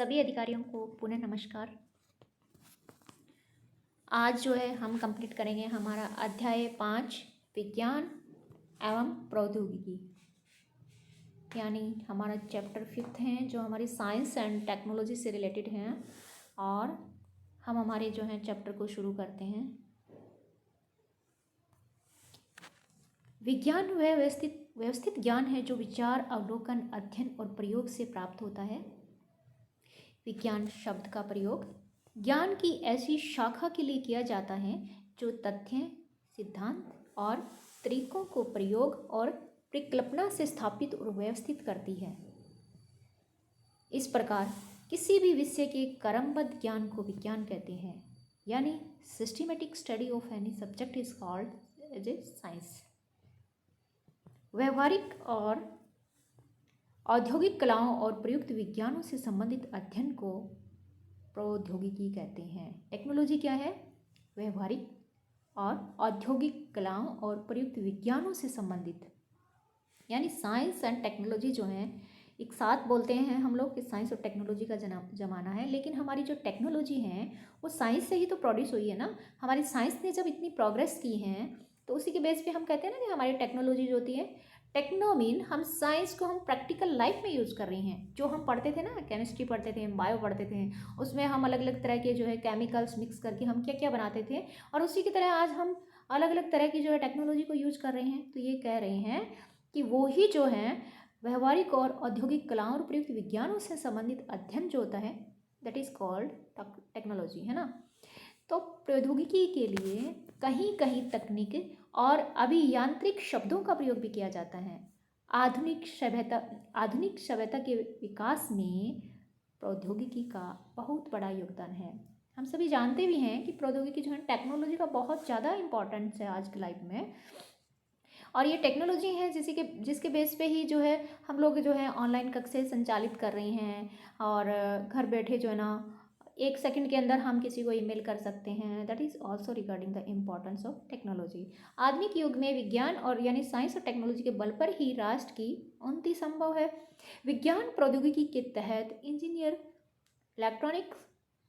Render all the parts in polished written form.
सभी अधिकारियों को पुनः नमस्कार। आज जो है हम कंप्लीट करेंगे हमारा अध्याय 5 विज्ञान एवं प्रौद्योगिकी, यानी हमारा चैप्टर 5 है जो हमारी साइंस एंड टेक्नोलॉजी से रिलेटेड हैं। और हम हमारे जो है चैप्टर को शुरू करते हैं। विज्ञान वह व्यवस्थित ज्ञान है जो विचार, अवलोकन, अध्ययन और प्रयोग से प्राप्त होता है। विज्ञान शब्द का प्रयोग ज्ञान की ऐसी शाखा के लिए किया जाता है जो तथ्य, सिद्धांत और तरीकों को प्रयोग और परिकल्पना से स्थापित और व्यवस्थित करती है। इस प्रकार किसी भी विषय के क्रमबद्ध ज्ञान को विज्ञान कहते हैं, यानी systematic study of any subject is called as a science. व्यवहारिक और औद्योगिक कलाओं और प्रयुक्त विज्ञानों से संबंधित अध्ययन को प्रौद्योगिकी कहते हैं। टेक्नोलॉजी क्या है? व्यवहारिक और औद्योगिक कलाओं और प्रयुक्त विज्ञानों से संबंधित, यानी साइंस एंड टेक्नोलॉजी जो है एक साथ बोलते हैं हम लोग कि साइंस और टेक्नोलॉजी का जमाना है। लेकिन हमारी जो टेक्नोलॉजी है वो साइंस से ही तो प्रोड्यूस हुई है ना। हमारी साइंस ने जब इतनी प्रोग्रेस की है तो उसी के बेस पे हम कहते हैं ना कि हमारी टेक्नोलॉजी जो होती है, टेक्नो मीन हम साइंस को हम प्रैक्टिकल लाइफ में यूज़ कर रहे हैं। जो हम पढ़ते थे ना, केमिस्ट्री पढ़ते थे, बायो पढ़ते थे, उसमें हम अलग अलग तरह के जो है केमिकल्स मिक्स करके हम क्या क्या बनाते थे, और उसी की तरह आज हम अलग अलग तरह की जो है टेक्नोलॉजी को यूज कर रहे हैं। तो ये कह रहे हैं कि वो ही जो है व्यवहारिक और औद्योगिक कलाओं और प्रयुक्त विज्ञानों से संबंधित अध्ययन जो होता है दैट इज कॉल्ड टेक्नोलॉजी, है ना। तो प्रौद्योगिकी के लिए कहीं कहीं तकनीक और अभियांत्रिक शब्दों का प्रयोग भी किया जाता है। आधुनिक सभ्यता के विकास में प्रौद्योगिकी का बहुत बड़ा योगदान है। हम सभी जानते भी हैं कि प्रौद्योगिकी जो है टेक्नोलॉजी का बहुत ज़्यादा इम्पोर्टेंस है आज की लाइफ में। और ये टेक्नोलॉजी है जिसके बेस पे ही जो है हम लोग जो है ऑनलाइन कक्षाएं संचालित कर रहे हैं, और घर बैठे जो है ना 1 सेकंड के अंदर हम किसी को ईमेल कर सकते हैं। That is also regarding the importance of technology. आधुनिक युग में विज्ञान और यानी साइंस और टेक्नोलॉजी के बल पर ही राष्ट्र की उन्नति संभव है। विज्ञान प्रौद्योगिकी के तहत इंजीनियर, इलेक्ट्रॉनिक्स,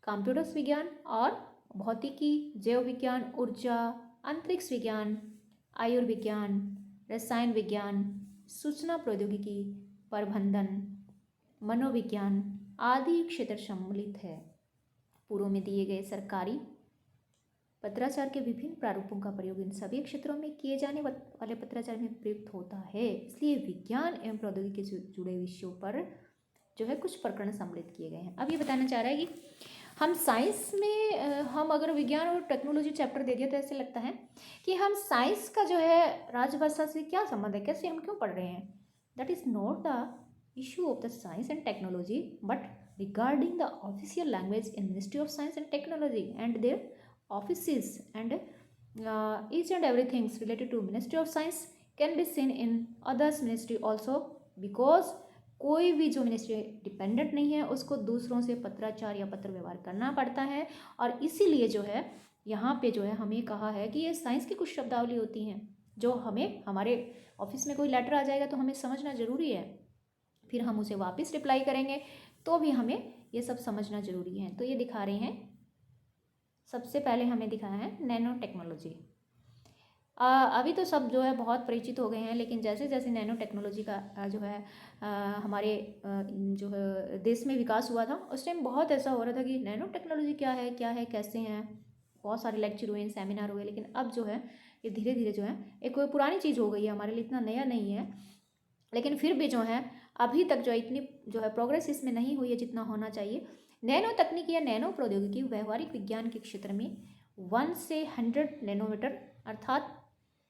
कंप्यूटर्स विज्ञान और भौतिकी, जैव विज्ञान, ऊर्जा, अंतरिक्ष विज्ञान, आयुर्विज्ञान, रसायन विज्ञान, सूचना प्रौद्योगिकी, प्रबंधन, मनोविज्ञान आदि क्षेत्र सम्मिलित है। पूर्व में दिए गए सरकारी पत्राचार के विभिन्न प्रारूपों का प्रयोग इन सभी क्षेत्रों में किए जाने वाले पत्राचार में प्रयुक्त होता है। इसलिए विज्ञान एवं प्रौद्योगिकी से जुड़े विषयों पर जो है कुछ प्रकरण सम्मिलित किए गए हैं। अब ये बताना चाह रहा है कि हम साइंस में हम अगर विज्ञान और टेक्नोलॉजी चैप्टर दे दिया तो ऐसे लगता है कि हम साइंस का जो है राजभाषा से क्या संबंध है, कैसे हम क्यों पढ़ रहे हैं। That is not the issue of the science and technology but regarding the official language in Ministry of Science and Technology and their offices, and each and everything related to Ministry of Science can be seen in others ministry also, because कोई भी जो ministry dependent नहीं है उसको दूसरों से पत्राचार या पत्र व्यवहार करना पड़ता है। और इसीलिए जो है यहाँ पे जो है हमें कहा है कि ये साइंस की कुछ शब्दावली होती हैं जो हमें हमारे ऑफिस में कोई लेटर आ जाएगा तो हमें समझना ज़रूरी है, फिर हम उसे वापस रिप्लाई करेंगे तो भी हमें ये सब समझना ज़रूरी है। तो ये दिखा रहे हैं, सबसे पहले हमें दिखाया है नैनो टेक्नोलॉजी। अभी तो सब जो है बहुत परिचित हो गए हैं, लेकिन जैसे जैसे नैनो टेक्नोलॉजी का जो है हमारे जो है देश में विकास हुआ था उस टाइम बहुत ऐसा हो रहा था कि नैनो टेक्नोलॉजी क्या है कैसे हैं। बहुत सारे लेक्चर हुए, सेमिनार हुए, लेकिन अब जो है ये धीरे धीरे जो है एक पुरानी चीज़ हो गई है, हमारे लिए इतना नया नहीं है। लेकिन फिर भी जो है अभी तक जो इतनी जो है प्रोग्रेस इसमें नहीं हुई है जितना होना चाहिए। नैनो तकनीक या नैनो प्रौद्योगिकी व्यवहारिक विज्ञान के क्षेत्र में 1 से 100 नैनोमीटर अर्थात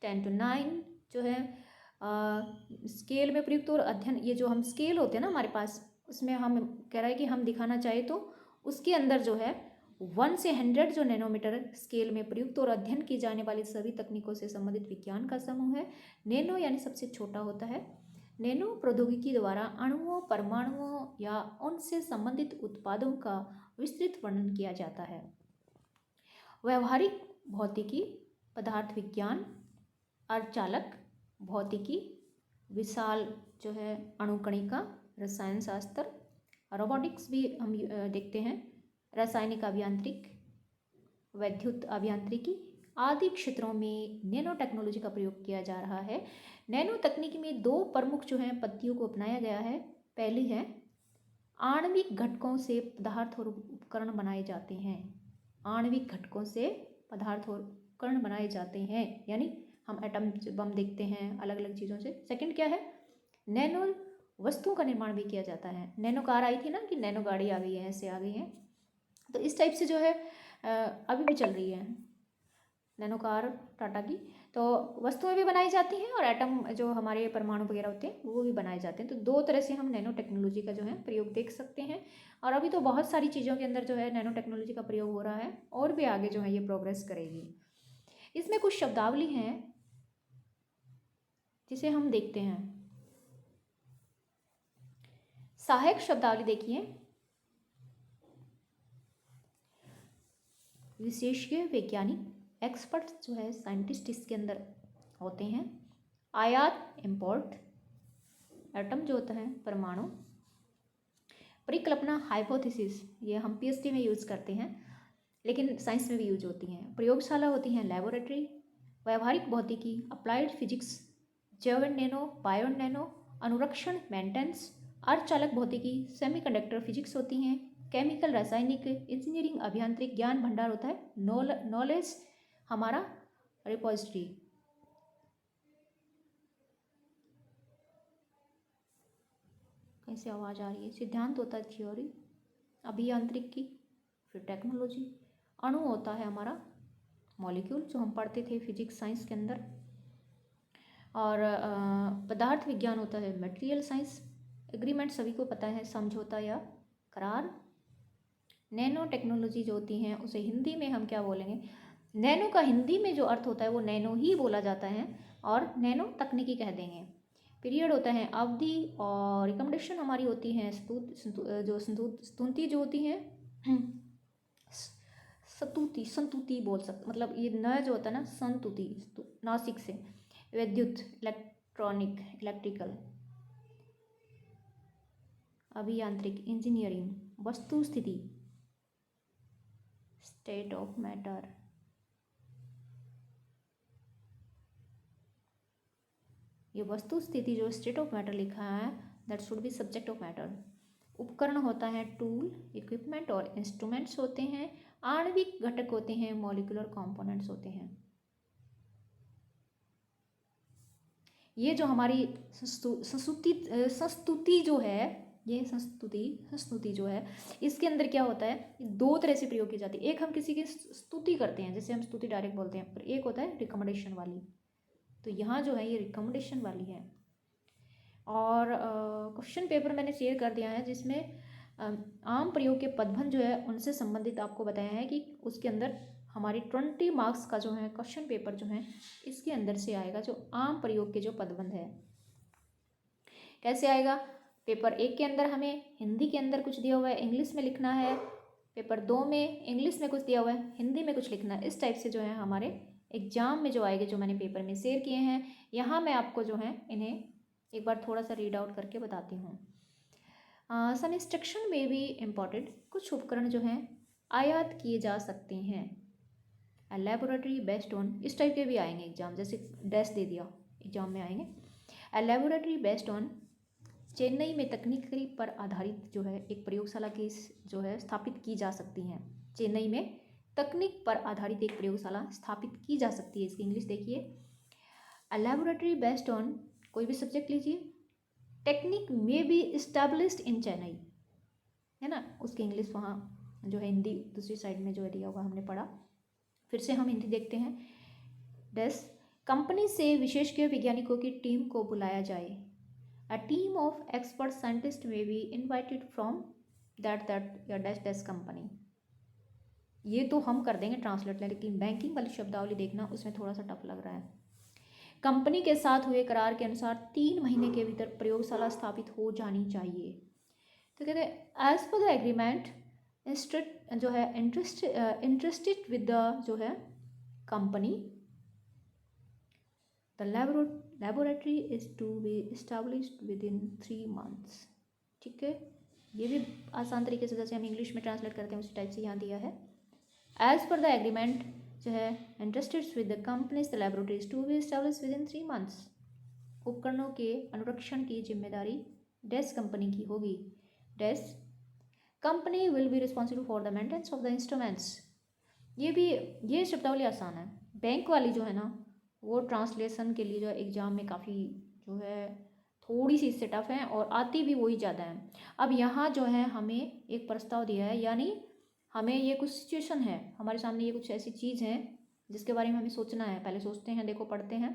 10 to 9 जो है स्केल में प्रयुक्त और अध्ययन। ये जो हम स्केल होते हैं ना हमारे पास, उसमें हम कह रहा है कि हम दिखाना चाहे तो उसके अंदर जो है 1 से 100 जो नैनोमीटर स्केल में प्रयुक्त और अध्ययन की जाने वाली सभी तकनीकों से संबंधित विज्ञान का समूह है। नैनो यानी सबसे छोटा होता है। नैनो प्रौद्योगिकी द्वारा अणुओं, परमाणुओं या उनसे संबंधित उत्पादों का विस्तृत वर्णन किया जाता है। व्यवहारिक भौतिकी, पदार्थ विज्ञान, अर्धचालक भौतिकी, विशाल जो है अणुकणिका, रसायन शास्त्र, रोबोटिक्स भी हम देखते हैं, रासायनिक अभियांत्रिक, वैद्युत अभियांत्रिकी आदि क्षेत्रों में नैनो टेक्नोलॉजी का प्रयोग किया जा रहा है। नैनो तकनीक में दो प्रमुख जो हैं पद्धतियों को अपनाया गया है। पहली है आणविक घटकों से पदार्थ और उपकरण बनाए जाते हैं। आणविक घटकों से पदार्थ और उपकरण बनाए जाते हैं, यानी हम एटम बम देखते हैं अलग अलग चीज़ों से। सेकंड क्या है, नैनो वस्तुओं का निर्माण भी किया जाता है। नैनो कार आई थी ना, कि नैनो गाड़ी आ गई है, ऐसे आ गई है, तो इस टाइप से जो है अभी भी चल रही है नैनो कार टाटा की। तो वस्तुएं भी बनाई जाती हैं और एटम जो हमारे परमाणु वगैरह होते हैं वो भी बनाए जाते हैं। तो दो तरह से हम नैनो टेक्नोलॉजी का जो है प्रयोग देख सकते हैं। और अभी तो बहुत सारी चीज़ों के अंदर जो है नैनो टेक्नोलॉजी का प्रयोग हो रहा है, और भी आगे जो है ये प्रोग्रेस करेगी। इसमें कुछ शब्दावली हैं जिसे हम देखते हैं। सहायक शब्दावली देखिए, विशेषज्ञ वैज्ञानिक, एक्सपर्ट जो है साइंटिस्ट इसके अंदर होते हैं। आयात इम्पोर्ट, एटम जो होता है परमाणु। परिकल्पना हाइपोथेसिस, ये हम पीएचडी में यूज़ करते हैं, लेकिन साइंस में भी यूज होती हैं। प्रयोगशाला होती हैं लैबोरेटरी। व्यवहारिक भौतिकी, अप्लाइड फिजिक्स, जैव नैनो, बायो नैनो, अनुरक्षण मेंटेनेंस, अर्धचालक भौतिकी, सेमीकंडक्टर फिजिक्स होती हैं। केमिकल, रासायनिक, इंजीनियरिंग, अभियांत्रिक, ज्ञान भंडार होता है। नॉलेज हमारा रिपोजिटरी। कैसे आवाज़ आ रही है। सिद्धांत होता है थ्योरी, अभियांत्रिकी, फिर टेक्नोलॉजी। अणु होता है हमारा मॉलिक्यूल, जो हम पढ़ते थे फिजिक्स साइंस के अंदर। और पदार्थ विज्ञान होता है मटेरियल साइंस। एग्रीमेंट सभी को पता है, समझौता या करार। नैनो टेक्नोलॉजी जो होती हैं उसे हिंदी में हम क्या बोलेंगे, नैनो का हिंदी में जो अर्थ होता है वो नैनो ही बोला जाता है, और नैनो तकनीकी कह देंगे। पीरियड होता है अवधि, और रिकमेंडेशन हमारी होती हैं स्तुति जो होती हैं संतुति बोल सकते, मतलब ये न जो होता है ना, संतुति नासिक से। विद्युत, इलेक्ट्रॉनिक, इलेक्ट्रिकल, अभियांत्रिक, इंजीनियरिंग, वस्तु स्थिति, स्टेट ऑफ मैटर। ये वस्तु स्थिति जो स्टेट ऑफ मैटर लिखा है, that should be subject of matter. उपकरण होता है टूल, इक्विपमेंट और इंस्ट्रूमेंट्स होते हैं। आणविक घटक होते हैं, मॉलिक्यूलर कंपोनेंट्स होते हैं। ये जो हमारी संस्तुति जो है, ये संस्तुति जो है, इसके अंदर क्या होता है, दो तरह से प्रयोग की जाती है। एक हम किसी की स्तुति करते हैं, जैसे हम स्तुति डायरेक्ट बोलते हैं, पर एक होता है रिकमेंडेशन वाली। तो यहाँ जो है ये रिकमेंडेशन वाली है। और क्वेश्चन पेपर मैंने शेयर कर दिया है, जिसमें आम प्रयोग के पदबंध जो है उनसे संबंधित आपको बताया है कि उसके अंदर हमारी 20 मार्क्स का जो है क्वेश्चन पेपर जो है इसके अंदर से आएगा, जो आम प्रयोग के जो पदबंध है। कैसे आएगा, पेपर 1 के अंदर हमें हिंदी के अंदर कुछ दिया हुआ है, इंग्लिश में लिखना है। पेपर 2 में इंग्लिश में कुछ दिया हुआ है, हिंदी में कुछ लिखना है। इस टाइप से जो है हमारे एग्जाम में जो आएंगे, जो मैंने पेपर में शेयर किए हैं, यहाँ मैं आपको जो है इन्हें एक बार थोड़ा सा रीड आउट करके बताती हूँ। सम इंस्ट्रक्शन में भी इम्पॉर्टेंट, कुछ उपकरण जो हैं आयात किए जा सकते हैं। लैबोरेटरी बेस्ड ऑन, इस टाइप के भी आएंगे एग्जाम, जैसे डैश दे दिया एग्जाम में आएंगे। लैबोरेटरी बेस्ड ऑन, चेन्नई में तकनीकी पर आधारित जो है एक प्रयोगशाला की जो है स्थापित की जा सकती हैं। चेन्नई में तकनीक पर आधारित एक प्रयोगशाला स्थापित की जा सकती है। इसकी इंग्लिश देखिए, लैबोरेटरी बेस्ड ऑन, कोई भी सब्जेक्ट लीजिए, टेक्निक में बी इस्टेब्लिश्ड इन चेन्नई, है ना, उसकी इंग्लिश वहाँ जो है हिंदी दूसरी साइड में जो है दिया हुआ हमने पढ़ा। फिर से हम हिंदी देखते हैं। डेस, कंपनी से विशेषज्ञ वैज्ञानिकों की टीम को बुलाया जाए। A team of expert scientist में बी इन्वाइटेड फ्रॉम दैट या डैश डैश कंपनी। ये तो हम कर देंगे ट्रांसलेट, लेकिन बैंकिंग वाली शब्दावली देखना, उसमें थोड़ा सा टफ लग रहा है। कंपनी के साथ हुए करार के अनुसार 3 महीने के भीतर प्रयोगशाला स्थापित हो जानी चाहिए। तो कहते हैं एज पर द एग्रीमेंट जो है इंटरेस्टेड विद द जो है company, the laboratory is to be established within 3 months। ठीक है, ये भी आसान तरीके से जैसे हम इंग्लिश में ट्रांसलेट करते हैं उसी टाइप से यहाँ दिया है। एज पर द एग्रीमेंट जो है interested with the companies the laboratories to be establish within 3 months। उपकरणों के अनुरक्षण की जिम्मेदारी डैश कंपनी की होगी। Dash company will be responsible for the maintenance of the instruments. ये शब्दावली आसान है। बैंक वाली जो है ना वो ट्रांसलेशन के लिए जो एग्ज़ाम में काफ़ी जो है थोड़ी सी इससे टफ है और आती भी वही ज़्यादा है। अब यहाँ जो है हमें एक प्रस्ताव दिया है, यानी हमें ये कुछ सिचुएशन है हमारे सामने, ये कुछ ऐसी चीज़ है जिसके बारे में हमें सोचना है। पहले सोचते हैं, देखो पढ़ते हैं।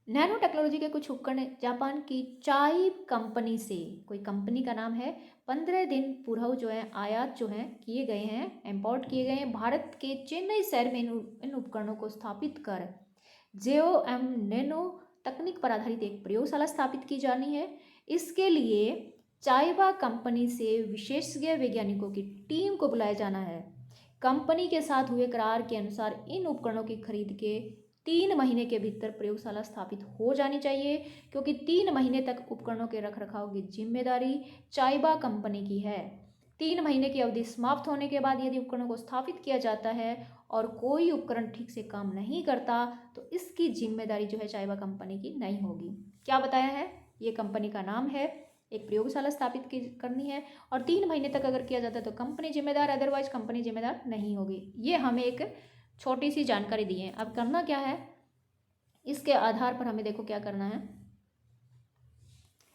नैनो टेक्नोलॉजी के कुछ उपकरण जापान की चाइब कंपनी से, कोई कंपनी का नाम है, 15 दिन पूर्व जो है आयात जो है किए गए हैं, इम्पोर्ट किए गए हैं। भारत के चेन्नई शहर में इन उपकरणों को स्थापित कर जेओएम नैनो तकनीक पर आधारित एक प्रयोगशाला स्थापित की जानी है। इसके लिए चाइबा कंपनी से विशेषज्ञ वैज्ञानिकों की टीम को बुलाया जाना है। कंपनी के साथ हुए करार के अनुसार इन उपकरणों की खरीद के 3 महीने के भीतर प्रयोगशाला स्थापित हो जानी चाहिए, क्योंकि 3 महीने तक उपकरणों के रखरखाव की जिम्मेदारी चाइबा कंपनी की है। 3 महीने की अवधि समाप्त होने के बाद यदि उपकरणों को स्थापित किया जाता है और कोई उपकरण ठीक से काम नहीं करता तो इसकी जिम्मेदारी जो है चाइबा कंपनी की नहीं होगी। क्या बताया है? ये कंपनी का नाम है, एक प्रयोगशाला स्थापित करनी है और 3 महीने तक अगर किया जाता है तो कंपनी जिम्मेदार, अदरवाइज कंपनी जिम्मेदार नहीं होगी। ये हमें एक छोटी सी जानकारी दी है। अब करना क्या है, इसके आधार पर हमें देखो क्या करना है।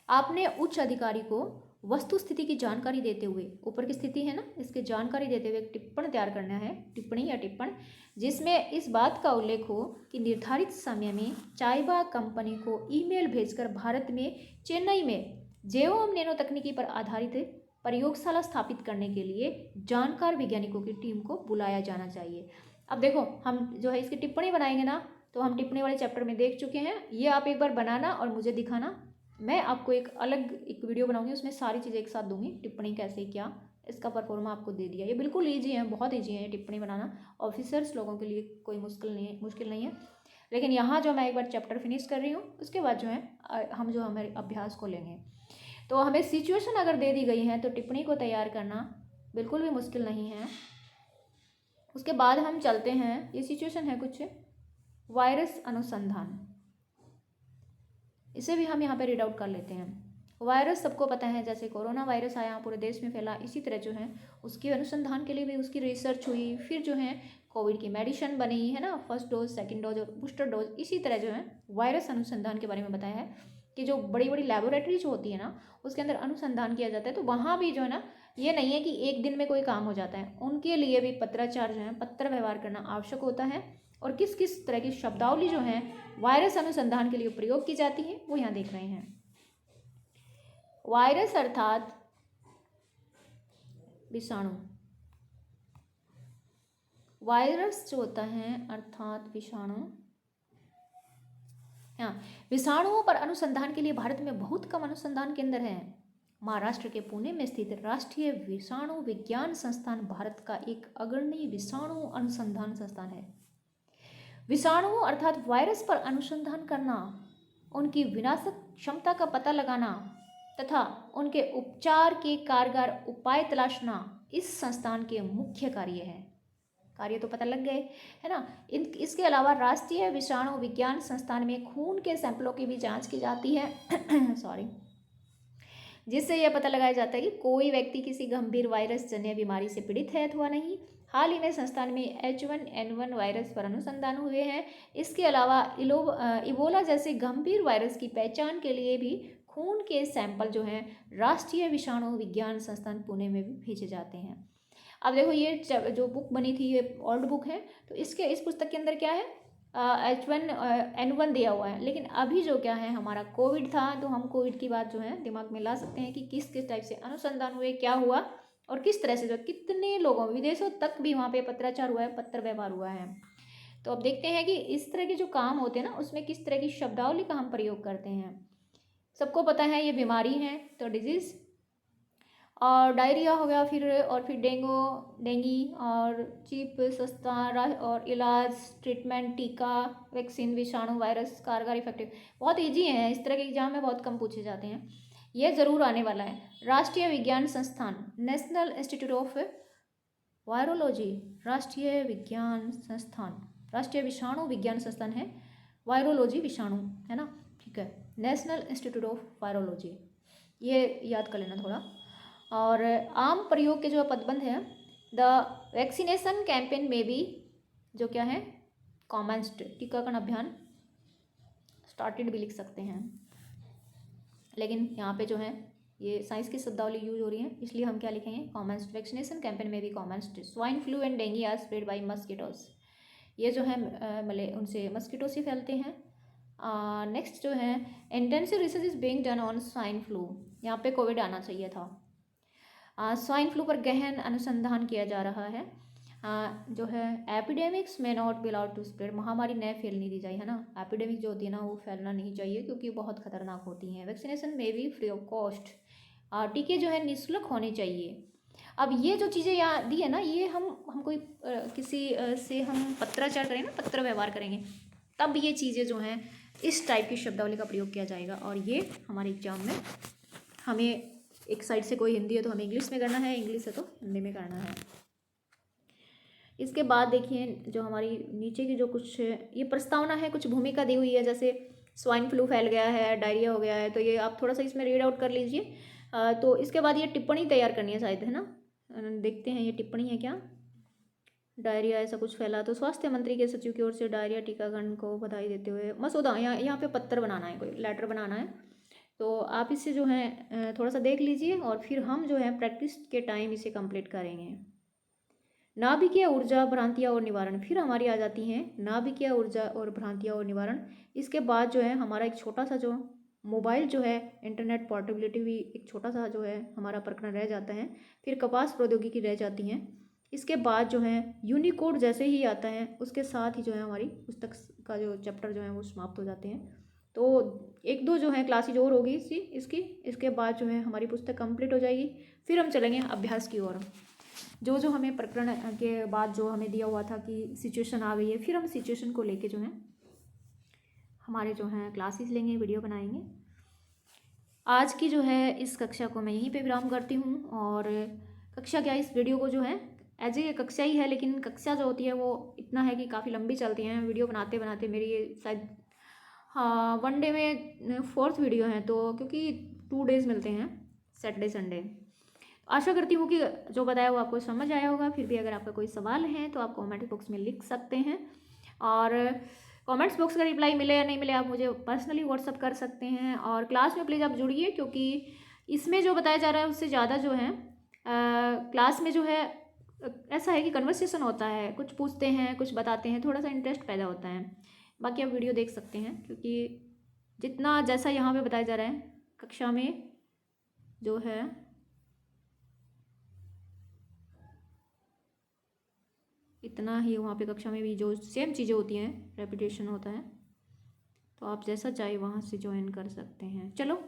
आपने उच्च अधिकारी को वस्तु स्थिति की जानकारी देते हुए, ऊपर की स्थिति है ना, इसकी जानकारी देते हुए एक टिप्पण तैयार करना है, टिप्पणी या टिप्पण, जिसमें इस बात का उल्लेख हो कि निर्धारित समय में चाइबा कंपनी को ईमेल भेजकर भारत में चेन्नई में जेओएम नैनो तकनीकी पर आधारित प्रयोगशाला स्थापित करने के लिए जानकार वैज्ञानिकों की टीम को बुलाया जाना चाहिए। अब देखो हम जो है इसकी टिप्पणी बनाएंगे ना, तो हम टिप्पणी वाले चैप्टर में देख चुके हैं। ये आप एक बार बनाना और मुझे दिखाना। मैं आपको एक अलग एक वीडियो बनाऊंगी, उसमें सारी चीज़ें एक साथ दूंगी, टिप्पणी कैसे क्या, इसका परफॉर्मा आपको दे दिया। ये बिल्कुल ईजी है, बहुत ईजी है टिप्पणी बनाना। ऑफिसर्स लोगों के लिए कोई मुश्किल नहीं है। लेकिन यहाँ जो मैं एक बार चैप्टर फिनिश कर रही हूँ उसके बाद जो है हम जो हमारे अभ्यास को लेंगे। तो हमें सिचुएशन अगर दे दी गई है तो टिप्पणी को तैयार करना बिल्कुल भी मुश्किल नहीं है। उसके बाद हम चलते हैं, ये सिचुएशन है कुछ वायरस अनुसंधान, इसे भी हम यहाँ पे रीड आउट कर लेते हैं। वायरस सबको पता है, जैसे कोरोना वायरस आया पूरे देश में फैला, इसी तरह जो है उसके अनुसंधान के लिए भी उसकी रिसर्च हुई, फिर जो है कोविड की मेडिसिन बनी है ना, फर्स्ट डोज, सेकंड डोज और बूस्टर डोज। इसी तरह जो है वायरस अनुसंधान के बारे में बताया है कि जो बड़ी बड़ी लैबोरेटरी जो होती है ना उसके अंदर अनुसंधान किया जाता है। तो वहाँ भी जो है ना ये नहीं है कि एक दिन में कोई काम हो जाता है, उनके लिए भी पत्राचार जो है, पत्र व्यवहार करना आवश्यक होता है। और किस किस तरह की शब्दावली जो है वायरस अनुसंधान के लिए प्रयोग की जाती है वो यहाँ देख रहे हैं। वायरस अर्थात विषाणु, वायरस जो होता है अर्थात विषाणु। हाँ, विषाणुओं पर अनुसंधान के लिए भारत में बहुत कम अनुसंधान केंद्र हैं। महाराष्ट्र के पुणे में स्थित राष्ट्रीय विषाणु विज्ञान संस्थान भारत का एक अग्रणी विषाणु अनुसंधान संस्थान है। विषाणुओं अर्थात वायरस पर अनुसंधान करना, उनकी विनाशक क्षमता का पता लगाना तथा उनके उपचार के कारगर उपाय तलाशना इस संस्थान के मुख्य कार्य है। कार्य तो पता लग गए है ना। इसके अलावा राष्ट्रीय विषाणु विज्ञान संस्थान में खून के सैंपलों की भी जांच की जाती है सॉरी, जिससे यह पता लगाया जाता है कि कोई व्यक्ति किसी गंभीर वायरस जन्य बीमारी से पीड़ित है अथवा नहीं। हाल ही में संस्थान में H1N1 वायरस पर अनुसंधान हुए हैं। इसके अलावा इबोला जैसे गंभीर वायरस की पहचान के लिए भी खून के सैंपल जो हैं राष्ट्रीय विषाणु विज्ञान संस्थान पुणे में भी भेजे जाते हैं। अब देखो ये जो बुक बनी थी ये ओल्ड बुक है, तो इस पुस्तक के अंदर क्या है H1N1 दिया हुआ है, लेकिन अभी जो क्या है हमारा कोविड था, तो हम कोविड की बात जो है दिमाग में ला सकते हैं कि किस किस टाइप से अनुसंधान हुए, क्या हुआ और किस तरह से जो कितने लोगों विदेशों तक भी वहाँ पे पत्राचार हुआ है, पत्र व्यवहार हुआ है। तो अब देखते हैं कि इस तरह के जो काम होते हैं ना उसमें किस तरह की शब्दावली का हम प्रयोग करते हैं। सबको पता है ये बीमारी है तो डिजीज़, और डायरिया हो गया, फिर डेंगी और चीप सस्ता और इलाज, ट्रीटमेंट, टीका, वैक्सीन, विषाणु, वायरस, कारगर, इफेक्टिव। बहुत ईजी है, इस तरह के एग्जाम में बहुत कम पूछे जाते हैं। ये ज़रूर आने वाला है। राष्ट्रीय विज्ञान संस्थान, नेशनल इंस्टीट्यूट ऑफ वायरोलॉजी, राष्ट्रीय विज्ञान संस्थान, राष्ट्रीय विषाणु विज्ञान संस्थान है, वायरोलॉजी विषाणु है ना, ठीक है। नेशनल इंस्टीट्यूट ऑफ वायरोलॉजी, ये याद कर लेना थोड़ा। और आम प्रयोग के जो पदबंध हैं, द वैक्सीनेशन कैंपेन में भी जो क्या है, कॉमेंस्ड, टीकाकरण अभियान स्टार्टेड भी लिख सकते हैं, लेकिन यहाँ पे जो है ये साइंस की शब्दावली यूज हो रही है, इसलिए हम क्या लिखेंगे, कॉमेंस्ड। वैक्सीनेशन कैंपेन में भी commenced. Swine flu and dengue are spread by mosquitoes, ये जो है मतलब उनसे मस्कीटो से फैलते हैं। नेक्स्ट जो है, intensive research is being done on swine flu, यहाँ पे कोविड आना चाहिए था। स्वाइन फ्लू पर गहन अनुसंधान किया जा रहा है। जो है, एपिडेमिक्स में not be allowed to spread, महामारी न फैलने दी जाए, है ना। एपिडेमिक जो होती है ना, वो फैलना नहीं चाहिए क्योंकि बहुत खतरनाक होती हैं। वैक्सीनेशन में भी फ्री ऑफ कॉस्ट, टीके जो है निःशुल्क होने चाहिए। अब ये जो चीज़ें यहाँ दी है ना, ये हम कोई किसी से हम पत्राचार करें ना, पत्र व्यवहार करेंगे, तब ये चीज़ें जो हैं इस टाइप की शब्दावली का प्रयोग किया जाएगा। और ये हमारे एग्जाम में हमें एक साइड से कोई हिंदी है तो हमें इंग्लिश में करना है, इंग्लिश है तो हिंदी में करना है। इसके बाद देखिए, जो हमारी नीचे की जो कुछ ये प्रस्तावना है, कुछ भूमिका दी हुई है, जैसे स्वाइन फ्लू फैल गया है, डायरिया हो गया है, तो ये आप थोड़ा सा इसमें रीड आउट कर लीजिए। तो इसके बाद ये टिप्पणी तैयार करनी है शायद, है ना। देखते हैं ये टिप्पणी है क्या। डायरिया ऐसा कुछ फैला तो स्वास्थ्य मंत्री के सचिव की ओर से डायरिया टीकाकरण को बधाई देते हुए मसौदा, यहाँ पे पत्र बनाना है, कोई लेटर बनाना है, तो आप इससे जो है थोड़ा सा देख लीजिए और फिर हम जो है प्रैक्टिस के टाइम इसे कंप्लीट करेंगे। नाभिकीय ऊर्जा, भ्रांतियाँ और निवारण, फिर हमारी आ जाती हैं नाभिकीय ऊर्जा और भ्रांतियाँ और निवारण। इसके बाद जो है हमारा एक छोटा सा जो मोबाइल जो है, इंटरनेट पोर्टेबिलिटी भी एक छोटा सा जो है हमारा प्रकरण रह जाता है। फिर कपास प्रौद्योगिकी रह जाती हैं। इसके बाद जो है यूनिकोड जैसे ही आता है, उसके साथ ही जो है हमारी पुस्तक का जो चैप्टर जो है वो समाप्त हो जाते हैं। तो एक दो जो है क्लासेज और होगी इसकी, इसके बाद जो है हमारी पुस्तक कंप्लीट हो जाएगी। फिर हम चलेंगे अभ्यास की ओर। जो हमें प्रकरण के बाद जो हमें दिया हुआ था कि सिचुएशन आ गई है, फिर हम सिचुएशन को लेके जो है हमारे जो हैं क्लासेस लेंगे, वीडियो बनाएंगे। आज की जो है इस कक्षा को मैं यहीं पे विराम करती हूँ। और कक्षा क्या, इस वीडियो को जो है एज ए कक्षा ही है, लेकिन कक्षा जो होती है वो इतना है कि काफ़ी लंबी चलती हैं। वीडियो बनाते बनाते मेरी ये शायद, हाँ, 1 डे में 4th वीडियो है, तो क्योंकि 2 डेज़ मिलते हैं, सैटरडे संडे। आशा करती हूँ कि जो बताया वो आपको समझ आया होगा। फिर भी अगर आपका कोई सवाल है तो आप कमेंट बॉक्स में लिख सकते हैं, और कमेंट्स बॉक्स का रिप्लाई मिले या नहीं मिले आप मुझे पर्सनली व्हाट्सअप कर सकते हैं। और क्लास में प्लीज़ आप जुड़िए, क्योंकि इसमें जो बताया जा रहा है उससे ज़्यादा जो है क्लास में जो है ऐसा है कि कन्वर्सेशन होता है, कुछ पूछते हैं, कुछ बताते हैं, थोड़ा सा इंटरेस्ट पैदा होता है। बाकी आप वीडियो देख सकते हैं, क्योंकि जितना जैसा यहाँ पे बताया जा रहा है कक्षा में जो है इतना ही वहाँ पे कक्षा में भी जो सेम चीज़ें होती हैं, रेपिटेशन होता है। तो आप जैसा चाहे वहाँ से ज्वाइन कर सकते हैं। चलो,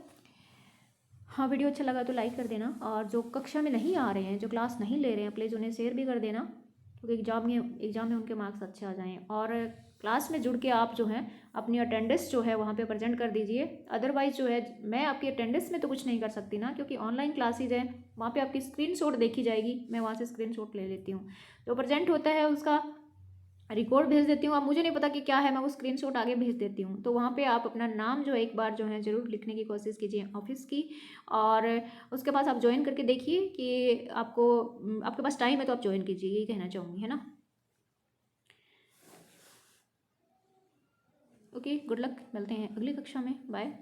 हाँ, वीडियो अच्छा लगा तो लाइक कर देना, और जो कक्षा में नहीं आ रहे हैं, जो क्लास नहीं ले रहे हैं, प्लीज़ उन्हें शेयर भी कर देना, क्योंकि एग्ज़ाम में उनके मार्क्स अच्छे आ जाएँ। और क्लास में जुड़ के आप जो है अपनी अटेंडेंस जो है वहाँ पे प्रेजेंट कर दीजिए। अदरवाइज़ जो है मैं आपकी अटेंडेंस में तो कुछ नहीं कर सकती ना, क्योंकि ऑनलाइन क्लासेज है, वहाँ पे आपकी स्क्रीनशॉट देखी जाएगी, मैं वहाँ से स्क्रीनशॉट ले लेती हूँ। जो प्रेजेंट होता है उसका रिकॉर्ड भेज देती हूँ। अब मुझे नहीं पता कि क्या है, मैं वो स्क्रीनशॉट आगे भेज देती हूँ। तो वहाँ पे आप अपना नाम जो है एक बार जो है ज़रूर लिखने की कोशिश कीजिए ऑफिस की, और उसके पास आप ज्वाइन करके देखिए कि आपके पास टाइम है तो आप ज्वाइन कीजिए, यही कहना चाहूँगी, है ना। ओके, गुड लक, मिलते हैं अगली कक्षा में, बाय।